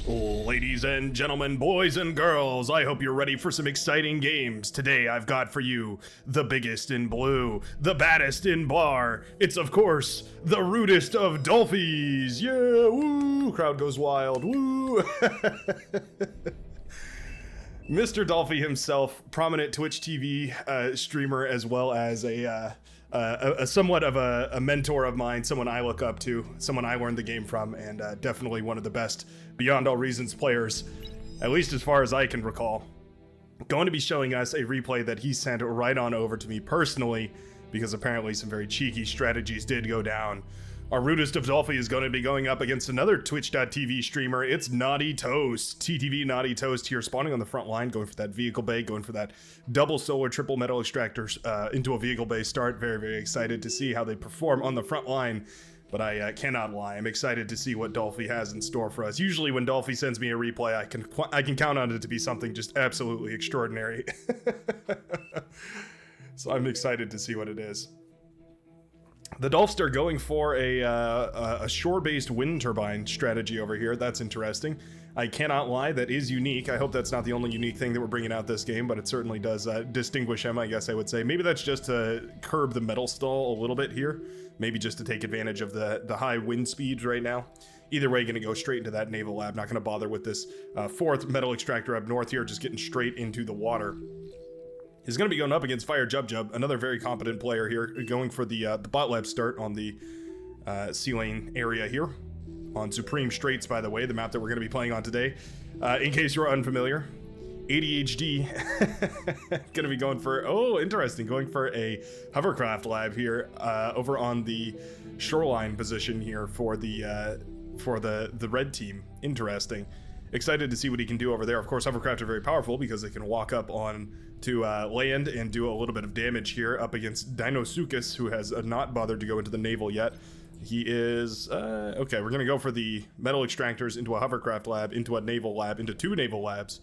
Ladies and gentlemen, boys and girls, I hope you're ready for some exciting games. Today I've got for you the biggest in blue, the baddest in bar. It's of course the rudest of Dolphys. Yeah, woo! Crowd goes wild, woo! Mr. Dolphy himself, prominent Twitch TV streamer, as well as a somewhat of a mentor of mine, someone I look up to, someone I learned the game from, and definitely one of the best Beyond All Reasons players, at least as far as I can recall. Going to be showing us a replay that he sent right on over to me personally, because apparently some very cheeky strategies did go down. Our rudest of Dolphy is going to be going up against another Twitch.tv streamer. It's Naughty Toast. TTV Naughty Toast here, spawning on the front line, going for that vehicle bay, going for that double solar, triple metal extractors into a vehicle bay start. Very, very excited to see how they perform on the front line. But I cannot lie. I'm excited to see what Dolphy has in store for us. Usually when Dolphy sends me a replay, I can count on it to be something just absolutely extraordinary. So I'm excited to see what it is. The Dolphster going for a shore-based wind turbine strategy over here. That's interesting. I cannot lie, that is unique. I hope that's not the only unique thing that we're bringing out this game, but it certainly does distinguish him, I guess I would say. Maybe that's just to curb the metal stall a little bit here. Maybe just to take advantage of the high wind speeds right now. Either way, gonna go straight into that naval lab. Not gonna bother with this fourth metal extractor up north here, just getting straight into the water. He's going to be going up against Fire Jub Jub, another very competent player here, going for the bot lab start on the sea lane area here. On Supreme Straits, by the way, the map that we're going to be playing on today. In case you're unfamiliar, ADHD going to be going for, oh, interesting, going for a hovercraft lab here over on the shoreline position here for the red team. Interesting. Excited to see what he can do over there. Of course, hovercraft are very powerful because they can walk up on to land and do a little bit of damage here up against Dinosuchus, who has not bothered to go into the naval yet. He is, okay, we're gonna go for the metal extractors into a hovercraft lab, into a naval lab, into two naval labs,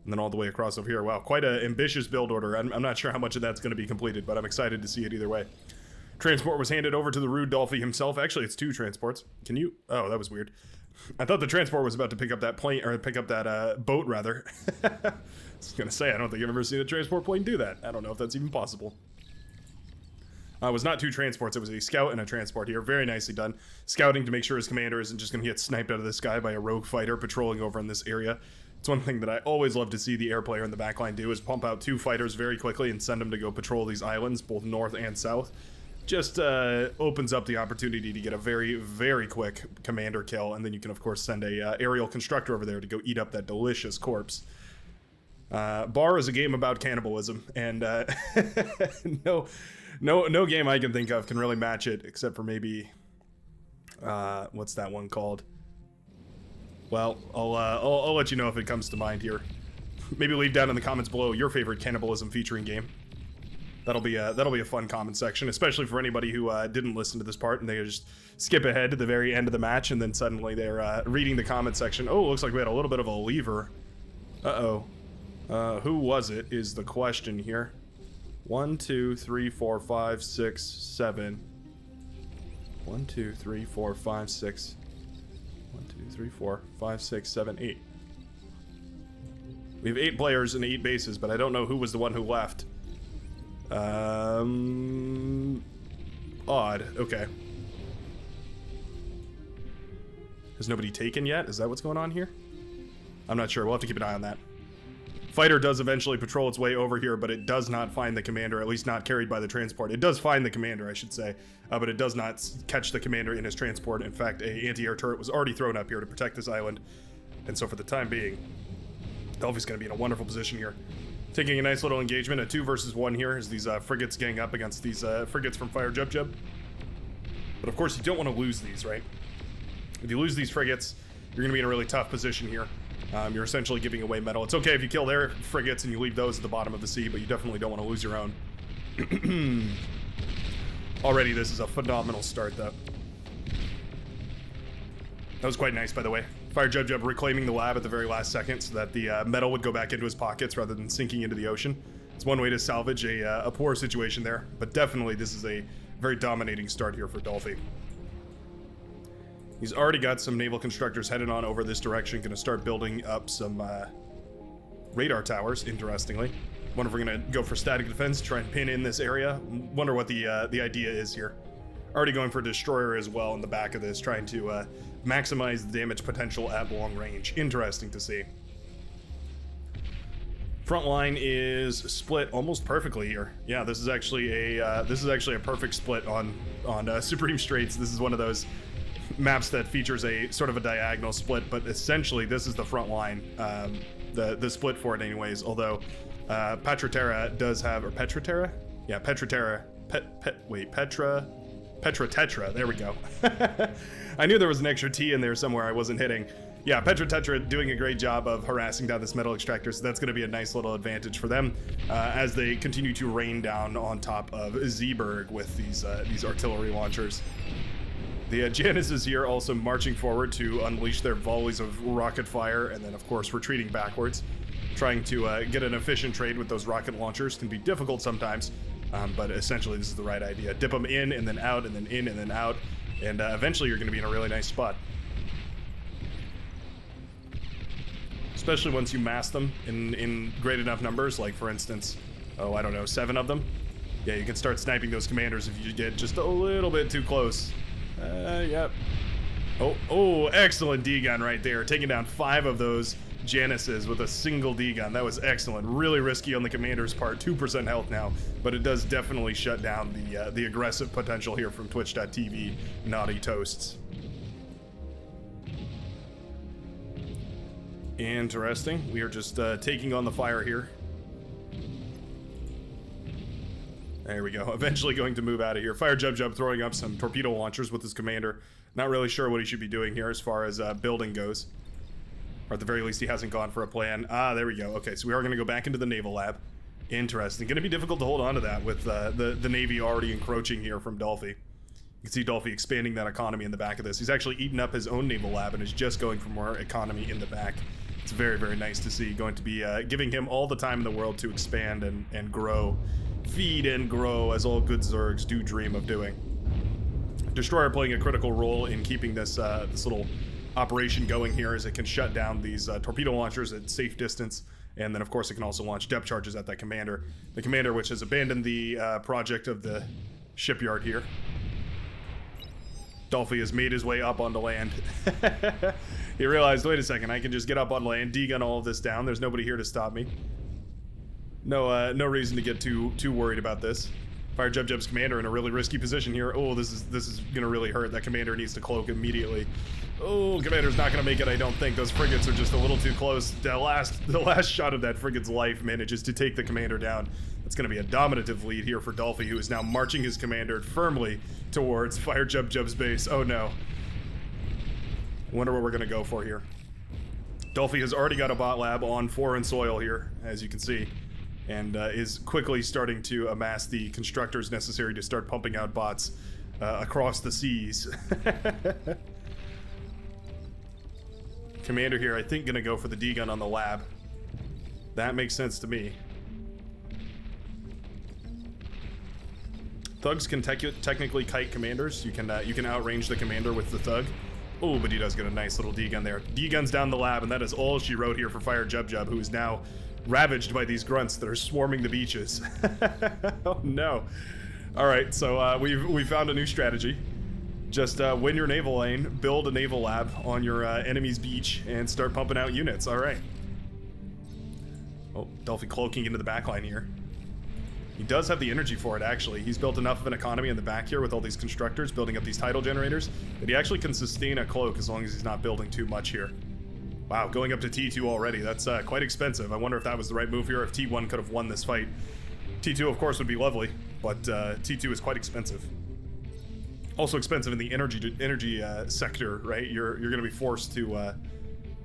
and then all the way across over here. Wow, quite an ambitious build order. I'm not sure how much of that's gonna be completed, but I'm excited to see it either way. Transport was handed over to the rude Dolphy himself. Actually, it's two transports. Can you, oh, that was weird. I thought the transport was about to pick up that plane, or pick up that boat, rather. I was gonna say, I don't think I've ever seen a transport plane do that. I don't know if that's even possible. It was not two transports, it was a scout and a transport here. Very nicely done. Scouting to make sure his commander isn't just gonna get sniped out of the sky by a rogue fighter patrolling over in this area. It's one thing that I always love to see the air player in the backline do, is pump out two fighters very quickly and send them to go patrol these islands, both north and south. Just opens up the opportunity to get a very, very quick commander kill, and then you can, of course, send a aerial constructor over there to go eat up that delicious corpse. Bar is a game about cannibalism, and no game I can think of can really match it, except for maybe what's that one called? Well, I'll let you know if it comes to mind here. Maybe leave down in the comments below your favorite cannibalism featuring game. That'll be a fun comment section, especially for anybody who didn't listen to this part and they just skip ahead to the very end of the match and then suddenly they're reading the comment section. Oh, looks like we had a little bit of a lever. Uh-oh. Who was it is the question here. 1, 2, 3, 4, 5, 6, 7. 1, 2, 3, 4, 5, 6. 1, 2, 3, 4, 5, 6, 7, 8. We have 8 players and 8 bases, but I don't know who was the one who left. Odd. Okay. Has nobody taken yet? Is that what's going on here? I'm not sure. We'll have to keep an eye on that. Fighter does eventually patrol its way over here, but it does not find the commander, at least not carried by the transport. It does find the commander, I should say, but it does not catch the commander in his transport. In fact, a anti-air turret was already thrown up here to protect this island, and so for the time being, Dolphy's going to be in a wonderful position here. Taking a nice little engagement, a 2 versus 1 here, as these frigates gang up against these frigates from Fire Jub Jub. But of course, you don't want to lose these, right? If you lose these frigates, you're going to be in a really tough position here. You're essentially giving away metal. It's okay if you kill their frigates and you leave those at the bottom of the sea, but you definitely don't want to lose your own. Already, this is a phenomenal start, though. That was quite nice, by the way. Fire Jub Jub reclaiming the lab at the very last second so that the metal would go back into his pockets rather than sinking into the ocean. It's one way to salvage a poor situation there, but definitely this is a very dominating start here for Dolphy. He's already got some naval constructors headed on over this direction. Going to start building up some radar towers, interestingly. Wonder if we're going to go for static defense, try and pin in this area. Wonder what the idea is here. Already going for a destroyer as well in the back of this, trying to maximize the damage potential at long range. Interesting to see. Frontline is split almost perfectly here. Yeah, this is actually a perfect split on Supreme Straits. This is one of those maps that features a sort of a diagonal split, but essentially this is the front line, the split for it anyways. Although Petra does have, or Petra? Yeah, Petra. Petra Tetra, there we go. I knew there was an extra T in there somewhere I wasn't hitting. Yeah, Petra Tetra doing a great job of harassing down this metal extractor, so that's going to be a nice little advantage for them as they continue to rain down on top of Zeeburg with these artillery launchers. The Janices here also marching forward to unleash their volleys of rocket fire, and then of course retreating backwards. Trying to get an efficient trade with those rocket launchers can be difficult sometimes, but essentially this is the right idea. Dip them in and then out and then in and then out, and eventually you're going to be in a really nice spot. Especially once you mass them in great enough numbers, like for instance, oh, I don't know, 7 of them. Yeah, you can start sniping those commanders if you get just a little bit too close. Yep. Oh, excellent D-gun right there. Taking down 5 of those Janices with a single D-gun. That was excellent. Really risky on the commander's part. 2% health now, but it does definitely shut down the aggressive potential here from Twitch.tv Naughty Toasts. Interesting. We are just taking on the fire here. There we go. Eventually going to move out of here. Fire Jub throwing up some torpedo launchers with his commander. Not really sure what he should be doing here as far as building goes. Or at the very least, he hasn't gone for a plan. Ah, there we go. Okay, so we are going to go back into the naval lab. Interesting. Going to be difficult to hold on to that with the Navy already encroaching here from DOLFY. You can see DOLFY expanding that economy in the back of this. He's actually eaten up his own naval lab and is just going for more economy in the back. It's very, very nice to see. Going to be giving him all the time in the world to expand and grow. Feed and grow, as all good Zergs do dream of doing. Destroyer playing a critical role in keeping this this little operation going here, as it can shut down these torpedo launchers at safe distance, and then of course it can also launch depth charges at that commander. The commander which has abandoned the project of the shipyard here. DOLFY has made his way up onto land. He realized, wait a second, I can just get up on land, D-gun all of this down. There's nobody here to stop me. No reason to get too worried about this. Fire Jub's commander in a really risky position here. Oh, this is gonna really hurt. That commander needs to cloak immediately. Oh, commander's not gonna make it, I don't think. Those frigates are just a little too close. The last shot of that frigate's life manages to take the commander down. It's gonna be a dominative lead here for DOLFY, who is now marching his commander firmly towards Fire Jub's base. Oh no. I wonder what we're gonna go for here. DOLFY has already got a bot lab on foreign soil here, as you can see, and is quickly starting to amass the constructors necessary to start pumping out bots across the seas. Commander here, I think, gonna go for the D-gun on the lab. That makes sense to me. Thugs can technically kite commanders. You can outrange the commander with the thug. Oh, but he does get a nice little D-gun there. D-gun's down the lab, and that is all she wrote here for Fire Jub, who is now ravaged by these grunts that are swarming the beaches. Oh no. Alright, so we found a new strategy. Just win your naval lane, build a naval lab on your enemy's beach, and start pumping out units. Alright. Oh, DOLFY cloaking into the backline here. He does have the energy for it, actually. He's built enough of an economy in the back here with all these constructors building up these tidal generators that he actually can sustain a cloak as long as he's not building too much here. Wow, going up to T2 already. That's quite expensive. I wonder if that was the right move here, if T1 could have won this fight. T2, of course, would be lovely, but T2 is quite expensive. Also expensive in the energy sector, right? You're going to be forced to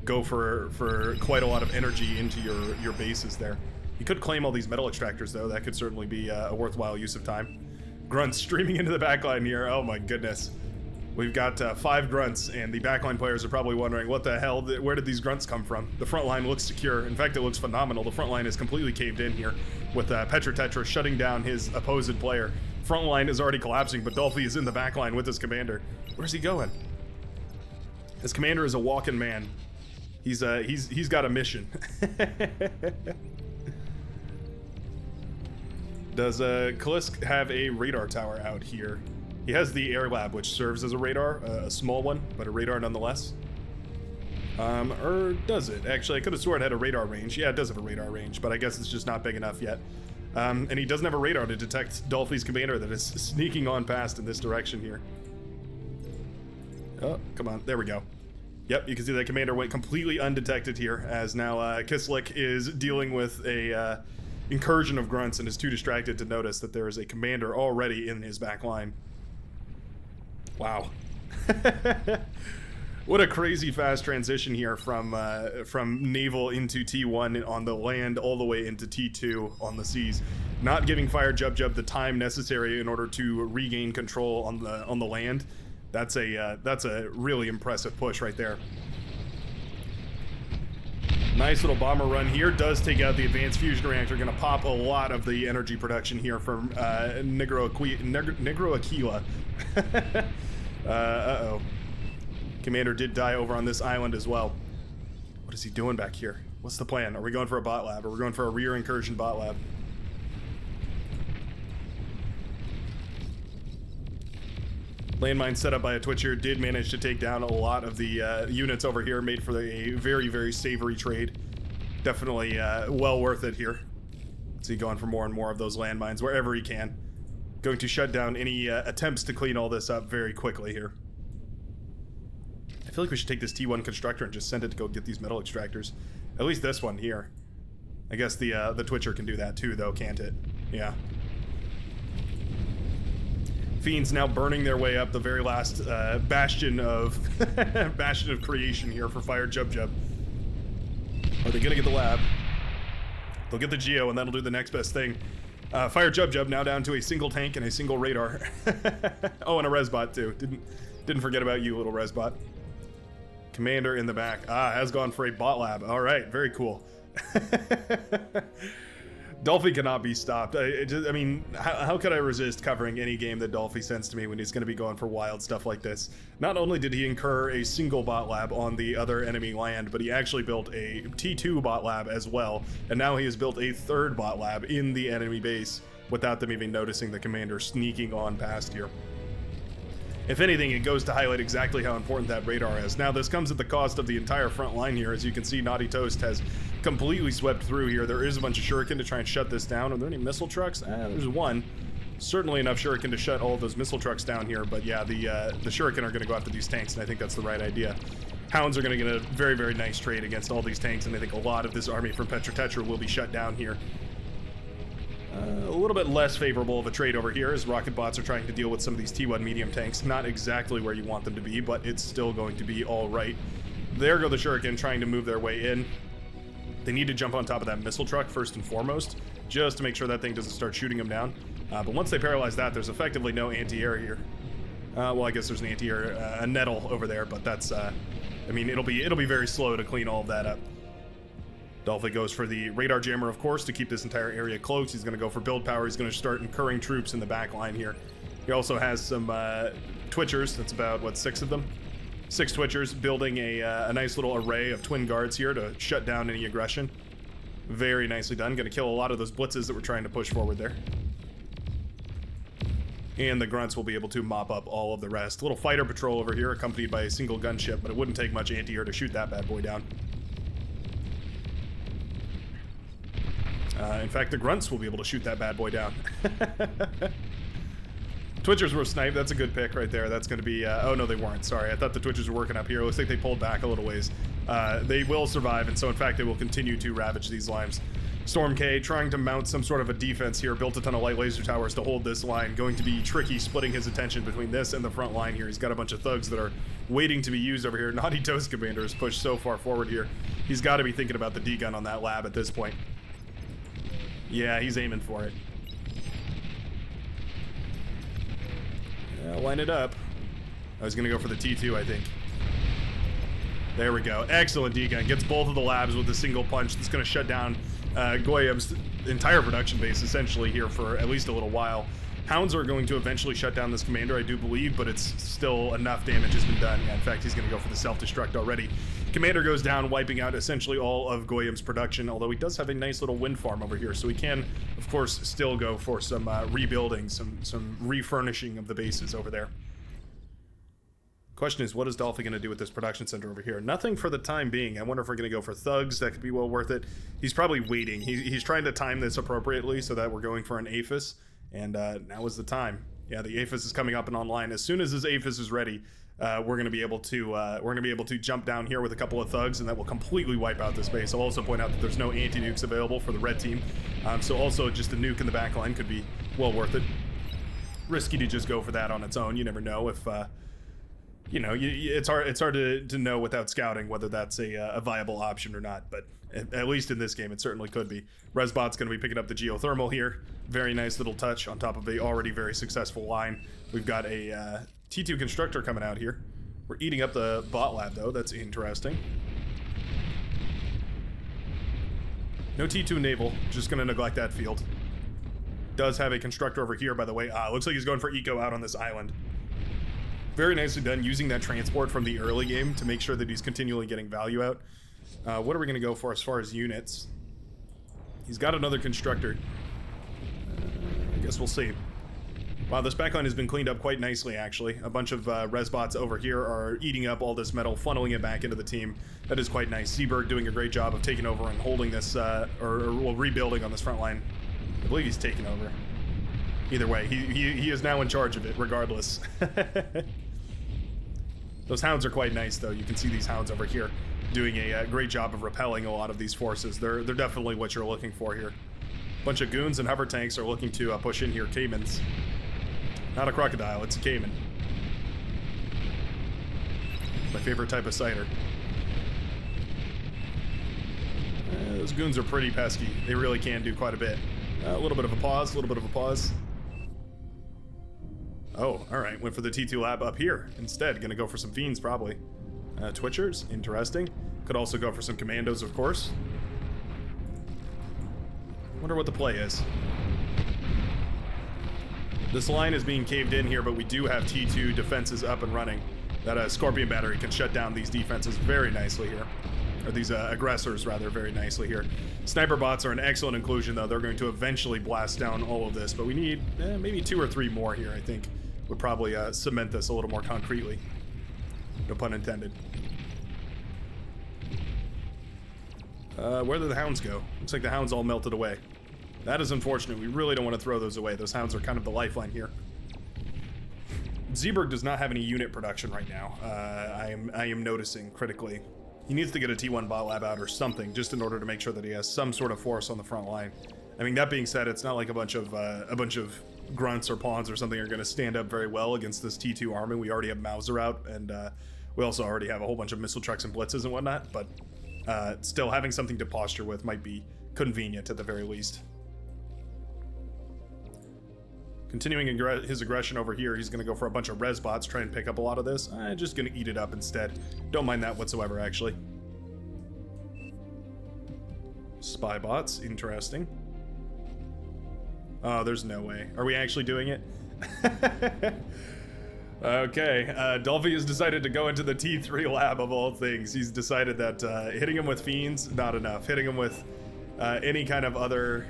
go for quite a lot of energy into your bases there. You could claim all these metal extractors, though. That could certainly be a worthwhile use of time. Grunts streaming into the backline here. Oh my goodness. We've got 5 grunts, and the backline players are probably wondering, what the hell, where did these grunts come from? The front line looks secure. In fact, it looks phenomenal. The front line is completely caved in here, with Petra Tetra shutting down his opposed player. Front line is already collapsing, but DOLFY is in the backline with his commander. Where's he going? His commander is a walking man. He's got a mission. Does Kalisk have a radar tower out here? He has the air lab, which serves as a radar, a small one, but a radar nonetheless. Or does it? Actually, I could have sworn it had a radar range. Yeah, it does have a radar range, but I guess it's just not big enough yet. And he doesn't have a radar to detect Dolphy's commander that is sneaking on past in this direction here. Oh, come on. There we go. Yep, you can see that commander went completely undetected here, as now Kislik is dealing with a incursion of grunts and is too distracted to notice that there is a commander already in his back line. Wow. What a crazy fast transition here from Naval into T1 on the land all the way into T2 on the seas. Not giving Fire Jub Jub the time necessary in order to regain control on the land. That's a really impressive push right there. Nice little bomber run here. Does take out the advanced fusion reactor. Going to pop a lot of the energy production here from Negro Aquila. Uh-oh. Commander did die over on this island as well. What is he doing back here? What's the plan? Are we going for a bot lab? Or are we going for a rear incursion bot lab? Landmine set up by a Twitcher did manage to take down a lot of the units over here, made for a very, very savory trade. Definitely well worth it here. So he's going for more and more of those landmines wherever he can. Going to shut down any attempts to clean all this up very quickly here. I feel like we should take this T1 constructor and just send it to go get these metal extractors. At least this one here. I guess the Twitcher can do that too, though, can't it? Yeah. Fiends now burning their way up the very last bastion of bastion of creation here for Fire Jub Jub. Are they gonna get the lab? They'll get the Geo, and that'll do the next best thing. Fire Jub Jub now down to a single tank and a single radar. Oh, and a resbot too. Didn't forget about you, little resbot. Commander in the back. Has gone for a bot lab. All right, very cool. Dolphy cannot be stopped. I mean, how could I resist covering any game that Dolphy sends to me when he's going to be going for wild stuff like this? Not only did he incur a single bot lab on the other enemy land, but he actually built a T2 bot lab as well, and now he has built a third bot lab in the enemy base without them even noticing the commander sneaking on past here. If anything, it goes to highlight exactly how important that radar is. Now, this comes at the cost of the entire front line here. As you can see, Naughty Toast has completely swept through here. There is a bunch of shuriken to try and shut this down. Are there any missile trucks? There's one. Certainly enough shuriken to shut all of those missile trucks down here, but yeah, the shuriken are going to go after these tanks, and I think that's the right idea. Hounds are going to get a very, very nice trade against all these tanks, and I think a lot of this army from Petra Tetra will be shut down here. A little bit less favorable of a trade over here as rocket bots are trying to deal with some of these T1 medium tanks. Not exactly where you want them to be, but it's still going to be all right. There go the shuriken trying to move their way in. They need to jump on top of that missile truck first and foremost, just to make sure that thing doesn't start shooting them down. But once they paralyze that, there's effectively no anti-air here. Well, I guess there's an anti-air, a nettle over there, but that's, I mean, it'll be very slow to clean all of that up. Dolphy goes for the radar jammer, of course, to keep this entire area closed. He's going to go for build power. He's going to start incurring troops in the back line here. He also has some Twitchers. That's about, what, 6 of them? 6 Twitchers, building a nice little array of twin guards here to shut down any aggression. Very nicely done. Going to kill a lot of those blitzes that we're trying to push forward there. And the grunts will be able to mop up all of the rest. A little fighter patrol over here, accompanied by a single gunship, but it wouldn't take much anti-air to shoot that bad boy down. In fact, the grunts will be able to shoot that bad boy down. Twitchers were sniped. That's a good pick right there. That's going to be... oh, no, they weren't. Sorry. I thought the Twitchers were working up here. It looks like they pulled back a little ways. They will survive, and so, in fact, they will continue to ravage these lines. Storm K trying to mount some sort of a defense here. Built a ton of light laser towers to hold this line. Going to be tricky splitting his attention between this and the front line here. He's got a bunch of thugs that are waiting to be used over here. Naughty Toast Commander is pushed so far forward here. He's got to be thinking about the D-gun on that lab at this point. Yeah, he's aiming for it. Yeah, line it up. I was gonna go for the T2, I think. There we go. Excellent D-gun. Gets both of the labs with a single punch. That's gonna shut down Goyam's entire production base, essentially, here for at least a little while. Hounds are going to eventually shut down this commander, I do believe, but it's still enough damage has been done. Yeah, in fact, he's going to go for the self-destruct already. Commander goes down, wiping out essentially all of Goyim's production, although he does have a nice little wind farm over here, so he can, of course, still go for some rebuilding, some refurnishing of the bases over there. Question is, what is DOLFY going to do with this production center over here? Nothing for the time being. I wonder if we're going to go for thugs. That could be well worth it. He's probably waiting. He's trying to time this appropriately so that we're going for an APHIS. And now is the time. Yeah, the APHIS is coming up and online. As soon as this APHIS is ready, we're gonna be able to jump down here with a couple of thugs, and that will completely wipe out this base. I'll also point out that there's no anti-nukes available for the red team, so also just a nuke in the back line could be well worth it. Risky to just go for that on its own. You never know if you know, it's hard to know without scouting whether that's a viable option or not, but at least in this game it certainly could be. Resbot's going to be picking up the geothermal here. Very nice little touch on top of a already very successful line. We've got a T2 constructor coming out here. We're eating up the bot lab though. That's interesting. No T2 naval, just going to neglect that field. Does have a constructor over here, by the way. Looks like he's going for eco out on this island. Very nicely done, using that transport from the early game to make sure that he's continually getting value out. What are we going to go for as far as units? He's got another constructor. I guess we'll see. Wow, this backline has been cleaned up quite nicely, actually. A bunch of resbots over here are eating up all this metal, funneling it back into the team. That is quite nice. Seaberg doing a great job of taking over and holding this, well, rebuilding on this front line. I believe he's taken over. Either way, he is now in charge of it, regardless. Those hounds are quite nice, though. You can see these hounds over here doing a great job of repelling a lot of these forces. They're definitely what you're looking for here. Bunch of goons and hover tanks are looking to push in here. Caimans. Not a crocodile, it's a caiman. My favorite type of cider. Those goons are pretty pesky. They really can do quite a bit. A little bit of a pause, a little bit of a pause. Oh, alright, went for the T2 lab up here. Instead, gonna go for some fiends, probably. Twitchers, interesting. Could also go for some commandos, of course. Wonder what the play is. This line is being caved in here, but we do have T2 defenses up and running. That Scorpion battery can shut down these defenses very nicely here. Or these aggressors, rather, very nicely here. Sniper bots are an excellent inclusion, though. They're going to eventually blast down all of this, but we need maybe 2 or 3 more here, I think. Would probably cement this a little more concretely. No pun intended. Where did the hounds go? Looks like the hounds all melted away. That is unfortunate. We really don't want to throw those away. Those hounds are kind of the lifeline here. Zeeberg does not have any unit production right now. I am noticing critically. He needs to get a T1 bot lab out or something, just in order to make sure that he has some sort of force on the front line. I mean, that being said, it's not like a bunch of grunts or pawns or something are going to stand up very well against this T2 army. We already have Mauser out, and we also already have a whole bunch of missile trucks and blitzes and whatnot, but still having something to posture with might be convenient at the very least. Continuing his aggression over here, he's going to go for a bunch of res bots, try and pick up a lot of this. I'm just going to eat it up instead. Don't mind that whatsoever, actually. Spy bots, interesting. Oh, there's no way. Are we actually doing it? Okay, DOLFY has decided to go into the T3 lab of all things. He's decided that hitting him with fiends, not enough. Hitting him with any kind of other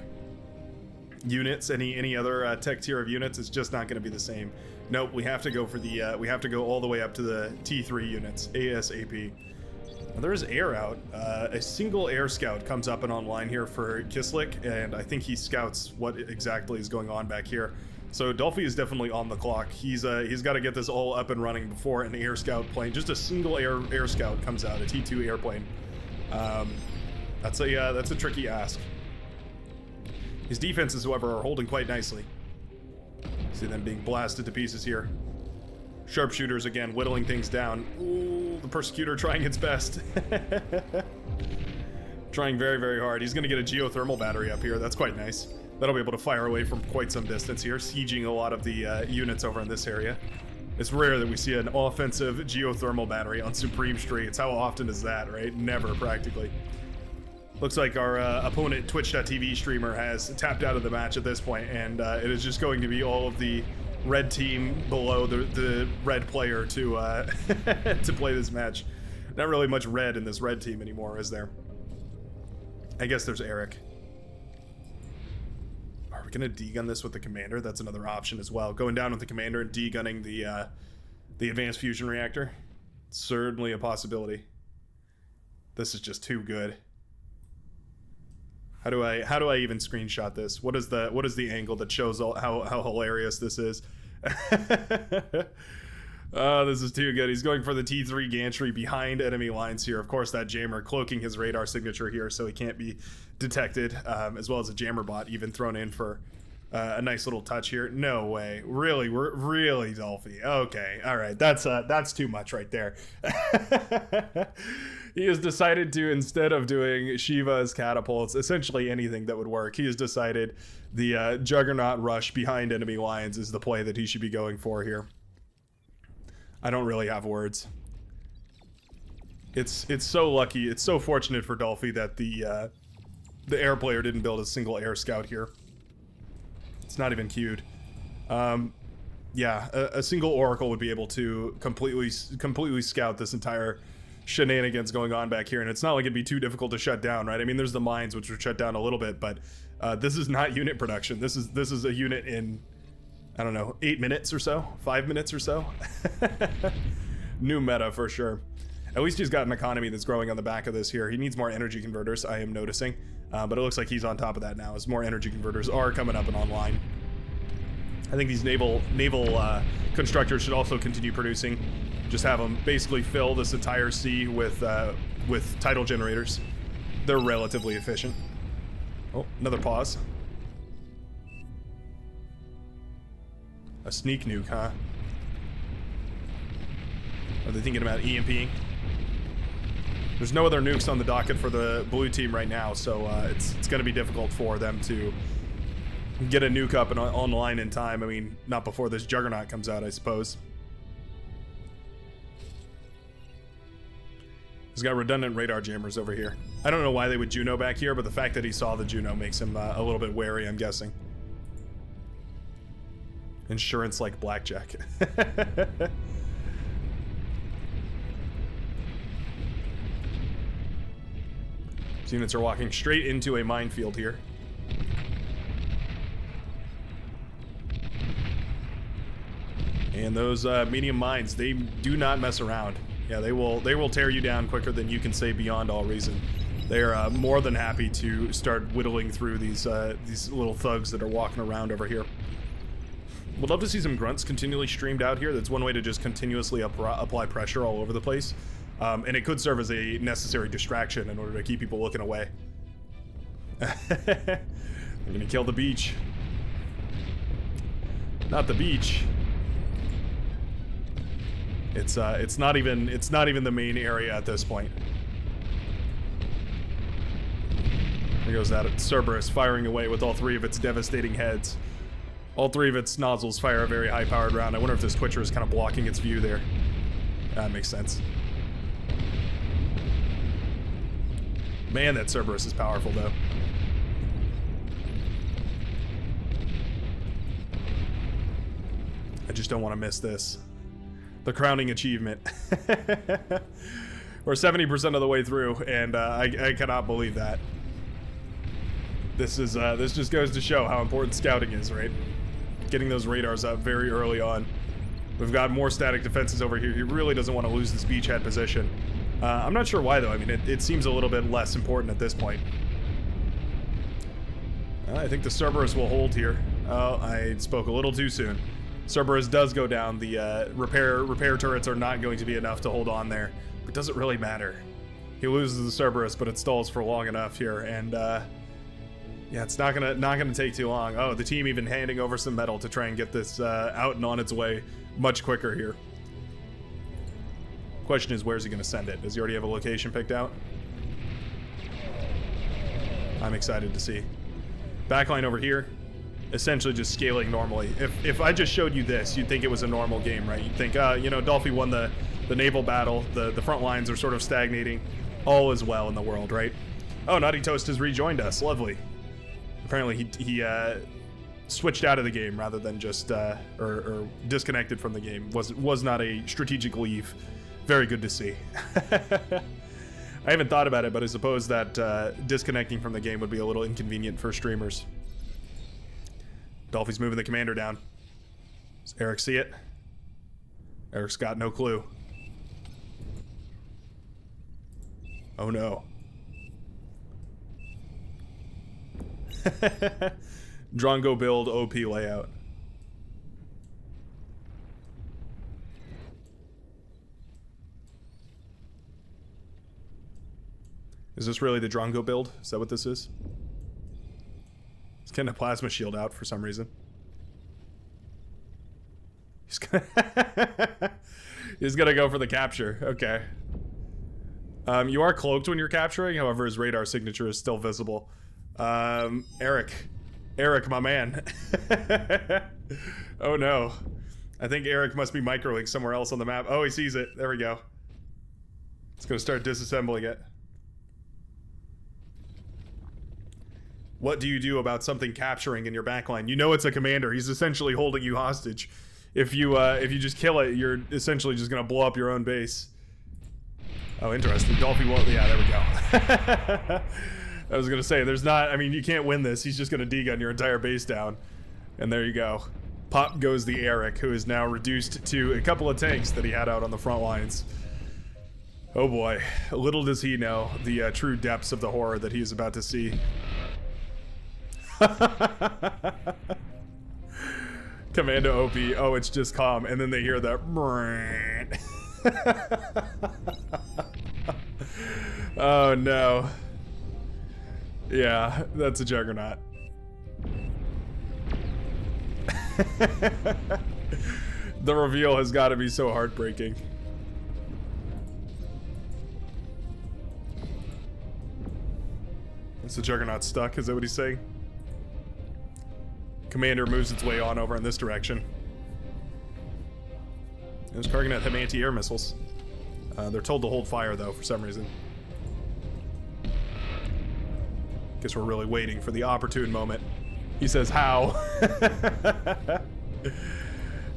units, any other tech tier of units, is just not going to be the same. Nope, we have to go for the we have to go all the way up to the T3 units ASAP. Now, there is air out. A single air scout comes up and online here for Kislik, and I think he scouts what exactly is going on back here. So DOLFY is definitely on the clock. He's got to get this all up and running before an air scout plane, just a single air scout, comes out, a T2 airplane. That's a tricky ask. His defenses, however, are holding quite nicely. See them being blasted to pieces here. Sharpshooters again, whittling things down. Ooh, the Persecutor trying its best. Trying very, very hard. He's going to get a geothermal battery up here. That's quite nice. That'll be able to fire away from quite some distance here, sieging a lot of the units over in this area. It's rare that we see an offensive geothermal battery on Supreme Streets. How often is that, right? Never, practically. Looks like our opponent Twitch.tv streamer has tapped out of the match at this point, and it is just going to be all of the red team below the red player to to play this match. Not really much red in this red team anymore, is there? I guess there's Eric. Are we gonna D-gun this with the commander? That's another option as well. Going down with the commander and D-gunning the advanced fusion reactor. Certainly a possibility. This is just too good. How do I even screenshot this? What is the angle that shows how hilarious this is? Oh, this is too good. He's going for the T3 gantry behind enemy lines here. Of course, that jammer cloaking his radar signature here so he can't be detected, as well as a jammer bot even thrown in for a nice little touch here. No way. Really, really, Dolphy. Okay, all right. That's too much right there. He has decided to, instead of doing Shiva's catapults, essentially anything that would work, he has decided the Juggernaut rush behind enemy lines is the play that he should be going for here. I don't really have words. It's so lucky, it's so fortunate for Dolphy that the air player didn't build a single air scout here. It's not even queued. Yeah, a single Oracle would be able to completely scout this entire shenanigans going on back here, and it's not like it'd be too difficult to shut down, right? I mean, there's the mines which would shut down a little bit, but this is not unit production. This is a unit in, I don't know, 8 minutes or so, 5 minutes or so. New meta for sure. At least he's got an economy that's growing on the back of this here. He needs more energy converters, I am noticing, but it looks like he's on top of that now as more energy converters are coming up and online. I think these naval constructors should also continue producing. Just have them basically fill this entire sea with tidal generators. They're relatively efficient. Oh, another pause. A sneak nuke, huh? Are they thinking about EMPing? There's no other nukes on the docket for the blue team right now, so it's going to be difficult for them to get a nuke up and online in time. I mean, not before this Juggernaut comes out, I suppose. He's got redundant radar jammers over here. I don't know why they would Juno back here, but the fact that he saw the Juno makes him a little bit wary, I'm guessing. Insurance like blackjack. These units are walking straight into a minefield here. And those medium mines, they do not mess around. Yeah, they will tear you down quicker than you can say beyond all reason. They are more than happy to start whittling through these little thugs that are walking around over here. Would love to see some grunts continually streamed out here. That's one way to just continuously apply pressure all over the place. And it could serve as a necessary distraction in order to keep people looking away. I'm gonna kill the beach. Not the beach. It's not even the main area at this point. There goes that Cerberus firing away with all three of its devastating heads. All three of its nozzles fire a very high-powered round. I wonder if this Twitcher is kind of blocking its view there. That makes sense. Man, that Cerberus is powerful, though. I just don't want to miss this. The crowning achievement. We're 70% of the way through, and I cannot believe that. This just goes to show how important scouting is, right? Getting those radars up very early on. We've got more static defenses over here. He really doesn't want to lose this beachhead position. I'm not sure why, though. I mean, it seems a little bit less important at this point. I think the Cerberus will hold here. Oh, I spoke a little too soon. Cerberus does go down. The repair turrets are not going to be enough to hold on there. But does it really matter? He loses the Cerberus, but it stalls for long enough here, and yeah, it's not gonna take too long. Oh, the team even handing over some metal to try and get this out and on its way much quicker here. Question is, where's he gonna send it? Does he already have a location picked out? I'm excited to see. Backline over here, essentially just scaling normally. If I just showed you this, you'd think it was a normal game, right? You'd think, you know, Dolphy won the naval battle. The front lines are sort of stagnating. All is well in the world, right? Oh, Naughty Toast has rejoined us. Lovely. Apparently he switched out of the game rather than just or disconnected from the game. Was not a strategic leave. Very good to see. I haven't thought about it, but I suppose that disconnecting from the game would be a little inconvenient for streamers. Dolphy's moving the commander down. Does Eric see it? Eric's got no clue. Oh no. Drongo build OP layout. Is this really the Drongo build? Is that what this is? He's getting a plasma shield out for some reason. He's gonna go for the capture. Okay. You are cloaked when you're capturing, however, his radar signature is still visible. Eric, my man. Oh no. I think Eric must be microing somewhere else on the map. Oh, he sees it. There we go. It's gonna start disassembling it. What do you do about something capturing in your backline? You know it's a commander. He's essentially holding you hostage. If you just kill it, you're essentially just gonna blow up your own base. Oh, interesting. Dolphy won't. Yeah, there we go. I was gonna say, there's not. I mean, you can't win this. He's just gonna degun your entire base down, and there you go. Pop goes the Eric, who is now reduced to a couple of tanks that he had out on the front lines. Oh boy, little does he know the true depths of the horror that he is about to see. Commando OP. Oh, it's just calm, and then they hear that. Oh no. Yeah, that's a juggernaut. The reveal has got to be so heartbreaking. Is the juggernaut stuck? Is that what he's saying? Commander moves its way on over in this direction. Those Karganet have anti-air missiles. They're told to hold fire, though, for some reason. Guess we're really waiting for the opportune moment. He says, how?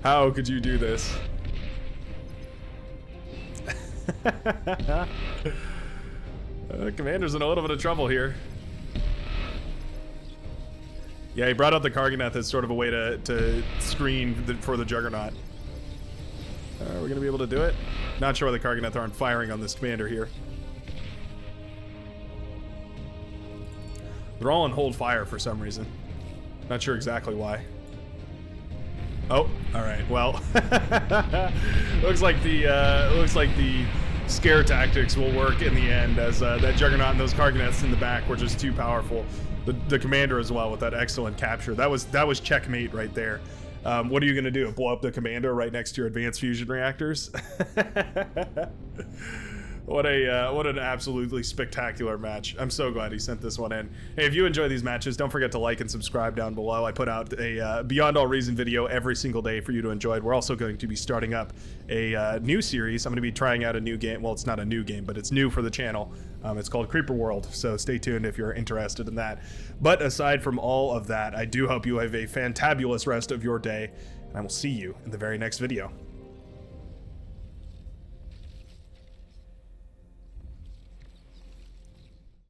How could you do this? Commander's in a little bit of trouble here. Yeah, he brought out the Karganeth as sort of a way to screen for the Juggernaut. Are we going to be able to do it? Not sure why the Karganeth aren't firing on this commander here. They're all on hold fire for some reason. Not sure exactly why. Oh, all right. Well, looks like the scare tactics will work in the end, as that Juggernaut and those Karganeths in the back were just too powerful. The commander as well with that excellent capture. That was checkmate right there. What are you gonna do? Blow up the commander right next to your advanced fusion reactors? What an absolutely spectacular match. I'm so glad he sent this one in. Hey, if you enjoy these matches, don't forget to like and subscribe down below. I put out a Beyond All Reason video every single day for you to enjoy. We're also going to be starting up a new series. I'm going to be trying out a new game. Well, it's not a new game, but it's new for the channel. It's called Creeper World, so stay tuned if you're interested in that. But aside from all of that, I do hope you have a fantabulous rest of your day, and I will see you in the very next video.